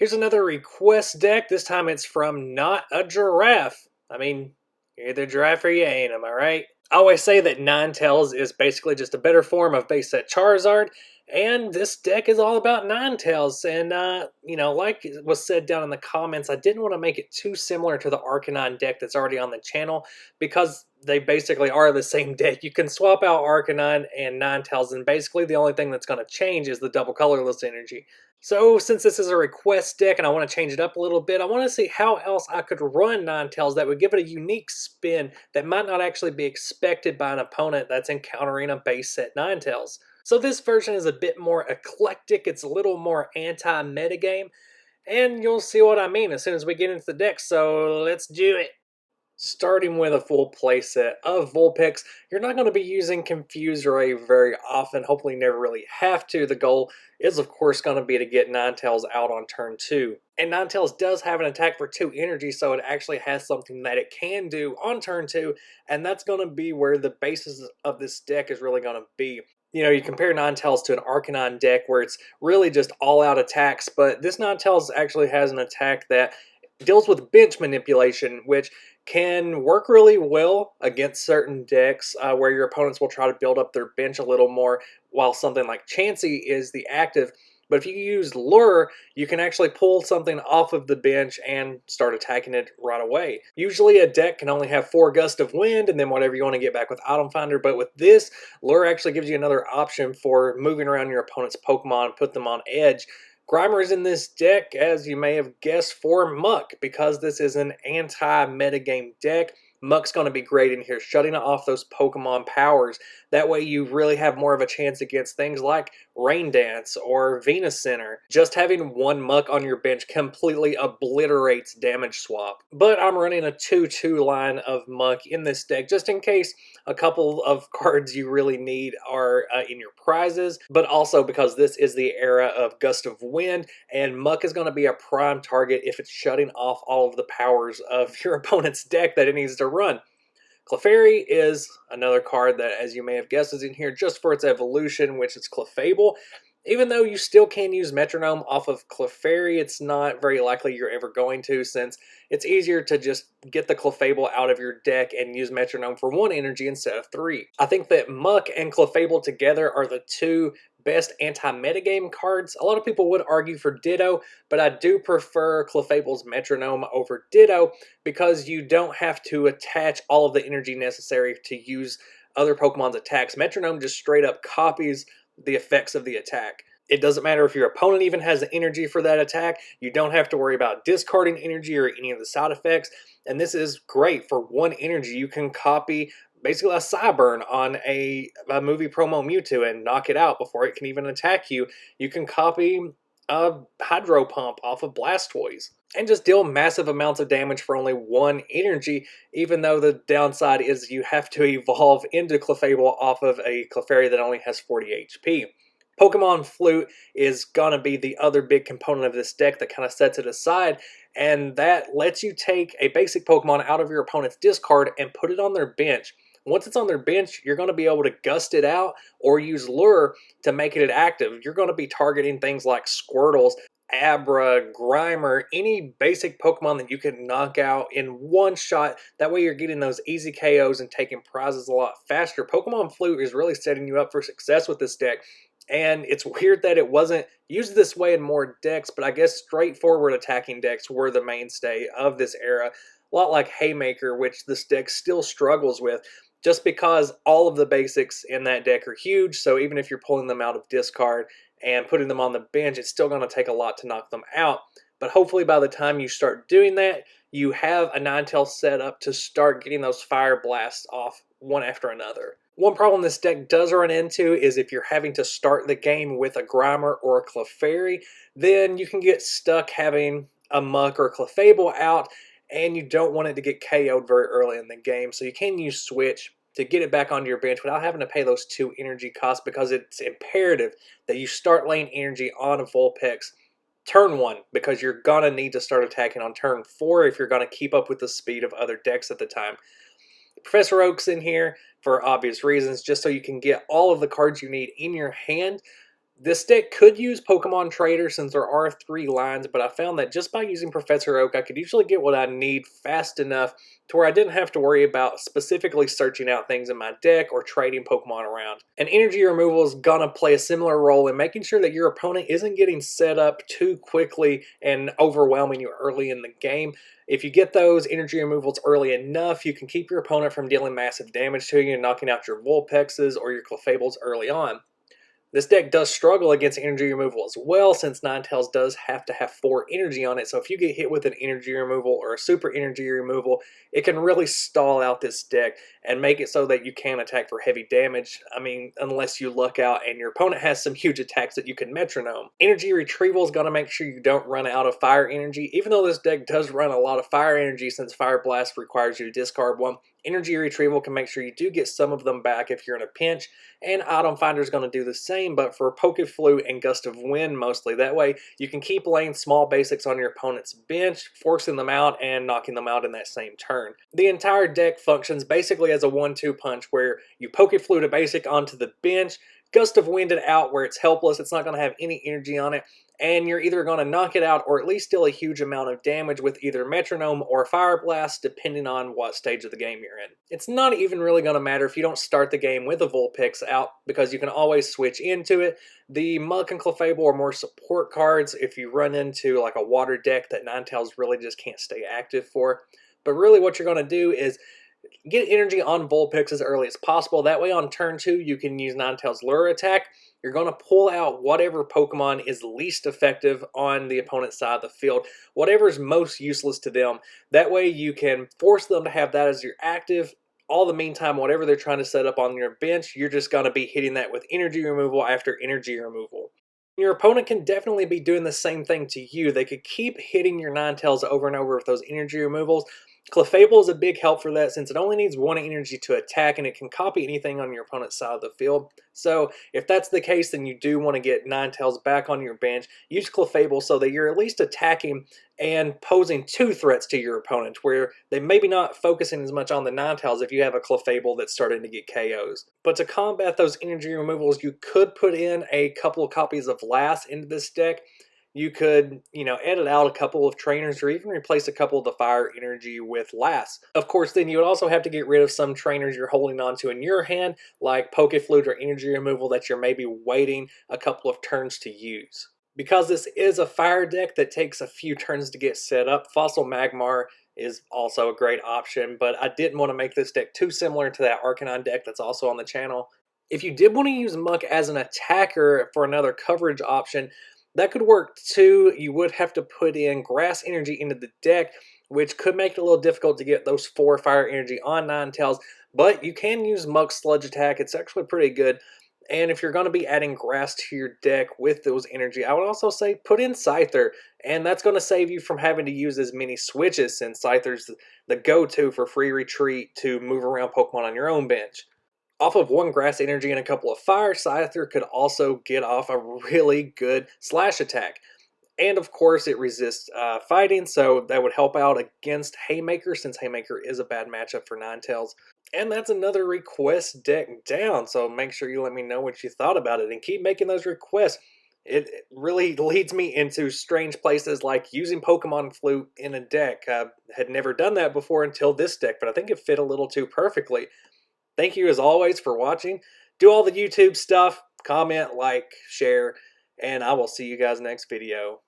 Here's another request deck. This time it's from Not a Giraffe. I mean, you're either a giraffe or you ain't, am I right? I always say that Ninetales is basically just a better form of base set Charizard, and this deck is all about Ninetales. And, like was said down in the comments, I didn't want to make it too similar to the Arcanine deck that's already on the channel because they basically are the same deck. You can swap out Arcanine and Ninetales, and basically the only thing that's going to change is the double colorless energy. So since this is a request deck and I want to change it up a little bit, I want to see how else I could run Ninetales that would give it a unique spin that might not actually be expected by an opponent that's encountering a base set Ninetales. So this version is a bit more eclectic, it's a little more anti-metagame, and you'll see what I mean as soon as we get into the deck, so let's do it. Starting with a full playset of Vulpix, you're not going to be using Confuse Ray very often, hopefully never really have to. The goal is of course going to be to get Ninetales out on turn 2. And Ninetales does have an attack for 2 energy, so it actually has something that it can do on turn 2, and that's going to be where the basis of this deck is really going to be. You know, you compare Ninetales to an Arcanine deck where it's really just all-out attacks, but this Ninetales actually has an attack that deals with bench manipulation, which can work really well against certain decks where your opponents will try to build up their bench a little more, while something like Chansey is the active. But if you use Lure, you can actually pull something off of the bench and start attacking it right away. Usually a deck can only have 4 gusts of wind and then whatever you want to get back with Item Finder, but with this, Lure actually gives you another option for moving around your opponent's Pokemon, put them on edge. Grimer's in this deck, as you may have guessed, for Muck, because this is an anti-metagame deck. Muck's going to be great in here, shutting off those Pokemon powers. That way you really have more of a chance against things like Rain Dance or Venus Center. Just having one Muck on your bench completely obliterates damage swap. But I'm running a 2-2 line of Muck in this deck, just in case a couple of cards you really need are in your prizes, but also because this is the era of Gust of Wind, and Muck is going to be a prime target if it's shutting off all of the powers of your opponent's deck that it needs to run. Clefairy is another card that, as you may have guessed, is in here just for its evolution, which is Clefable. Even though you still can use Metronome off of Clefairy, it's not very likely you're ever going to, since it's easier to just get the Clefable out of your deck and use Metronome for 1 energy instead of 3. I think that Muck and Clefable together are the 2 best anti-metagame cards. A lot of people would argue for Ditto, but I do prefer Clefable's Metronome over Ditto because you don't have to attach all of the energy necessary to use other Pokemon's attacks. Metronome just straight up copies the effects of the attack. It doesn't matter if your opponent even has the energy for that attack. You don't have to worry about discarding energy or any of the side effects. And this is great. For 1 energy, you can copy basically a Psyburn on a movie promo Mewtwo and knock it out before it can even attack you. You can copy a Hydro Pump off of Blastoise and just deal massive amounts of damage for only 1 energy, even though the downside is you have to evolve into Clefable off of a Clefairy that only has 40 HP. Pokemon Flute is going to be the other big component of this deck that kind of sets it aside, and that lets you take a basic Pokemon out of your opponent's discard and put it on their bench. Once it's on their bench, you're going to be able to gust it out or use Lure to make it active. You're going to be targeting things like Squirtles, Abra, Grimer, any basic Pokemon that you can knock out in 1 shot. That way you're getting those easy KOs and taking prizes a lot faster. Pokemon Flute is really setting you up for success with this deck. And it's weird that it wasn't used this way in more decks, but I guess straightforward attacking decks were the mainstay of this era. A lot like Haymaker, which this deck still struggles with, just because all of the basics in that deck are huge, so even if you're pulling them out of discard and putting them on the bench, it's still going to take a lot to knock them out. But hopefully by the time you start doing that, you have a Ninetales set up to start getting those Fire Blasts off one after another. One problem this deck does run into is if you're having to start the game with a Grimer or a Clefairy, then you can get stuck having a Muck or Clefable out, and you don't want it to get KO'd very early in the game, so you can use Switch to get it back onto your bench without having to pay those 2 energy costs, because it's imperative that you start laying energy on a Vulpix turn 1, because you're going to need to start attacking on turn 4 if you're going to keep up with the speed of other decks at the time. Professor Oak's in here for obvious reasons, just so you can get all of the cards you need in your hand. This deck could use Pokemon Trader since there are 3 lines, but I found that just by using Professor Oak, I could usually get what I need fast enough to where I didn't have to worry about specifically searching out things in my deck or trading Pokemon around. And energy removal is gonna play a similar role in making sure that your opponent isn't getting set up too quickly and overwhelming you early in the game. If you get those energy removals early enough, you can keep your opponent from dealing massive damage to you and knocking out your Vulpexes or your Clefables early on. This deck does struggle against energy removal as well, since Ninetales does have to have 4 energy on it, so if you get hit with an energy removal or a super energy removal, it can really stall out this deck and make it so that you can't attack for heavy damage. I mean, unless you luck out and your opponent has some huge attacks that you can metronome. Energy retrieval is going to make sure you don't run out of fire energy, even though this deck does run a lot of fire energy since Fire Blast requires you to discard one. Energy retrieval can make sure you do get some of them back if you're in a pinch, and Item Finder is going to do the same, but for Flute and Gust of Wind mostly. That way you can keep laying small basics on your opponent's bench, forcing them out and knocking them out in that same turn. The entire deck functions basically as a 1-2 punch where you Flute a basic onto the bench, Gust of Wind it out where it's helpless, it's not going to have any energy on it, and you're either going to knock it out or at least deal a huge amount of damage with either Metronome or Fire Blast, depending on what stage of the game you're in. It's not even really going to matter if you don't start the game with a Vulpix out, because you can always switch into it. The Muck and Clefable are more support cards if you run into like a water deck that Ninetales really just can't stay active for. But really what you're going to do is get energy on Vulpix as early as possible. That way on turn 2 you can use Ninetales Lure Attack. You're going to pull out whatever Pokemon is least effective on the opponent's side of the field, whatever is most useless to them. That way you can force them to have that as your active. All the meantime, whatever they're trying to set up on your bench, you're just going to be hitting that with energy removal after energy removal. Your opponent can definitely be doing the same thing to you. They could keep hitting your Ninetales over and over with those energy removals. Clefable is a big help for that since it only needs 1 energy to attack and it can copy anything on your opponent's side of the field. So if that's the case, then you do want to get Ninetales back on your bench. Use Clefable so that you're at least attacking and posing 2 threats to your opponent, where they maybe not focusing as much on the Ninetales if you have a Clefable that's starting to get KOs. But to combat those energy removals, you could put in a couple of copies of Lass into this deck. You could, edit out a couple of trainers or even replace a couple of the fire energy with Lass. Of course, then you would also have to get rid of some trainers you're holding onto in your hand, like Flute or energy removal that you're maybe waiting a couple of turns to use. Because this is a fire deck that takes a few turns to get set up, Fossil Magmar is also a great option, but I didn't want to make this deck too similar to that Arcanine deck that's also on the channel. If you did want to use Muck as an attacker for another coverage option, that could work too. You would have to put in grass energy into the deck, which could make it a little difficult to get those 4 fire energy on Ninetales, but you can use Muck Sludge Attack. It's actually pretty good. And if you're going to be adding grass to your deck with those energy, I would also say put in Scyther, and that's going to save you from having to use as many switches, since Scyther's the go-to for free retreat to move around Pokemon on your own bench. Off of 1 grass energy and a couple of fire, Scyther could also get off a really good slash attack. And of course it resists fighting, so that would help out against Haymaker, since Haymaker is a bad matchup for Ninetales. And that's another request deck down, so make sure you let me know what you thought about it, and keep making those requests. It really leads me into strange places like using Pokemon Flute in a deck. I had never done that before until this deck, but I think it fit a little too perfectly. Thank you as always for watching. Do all the YouTube stuff, comment, like, share, and I will see you guys next video.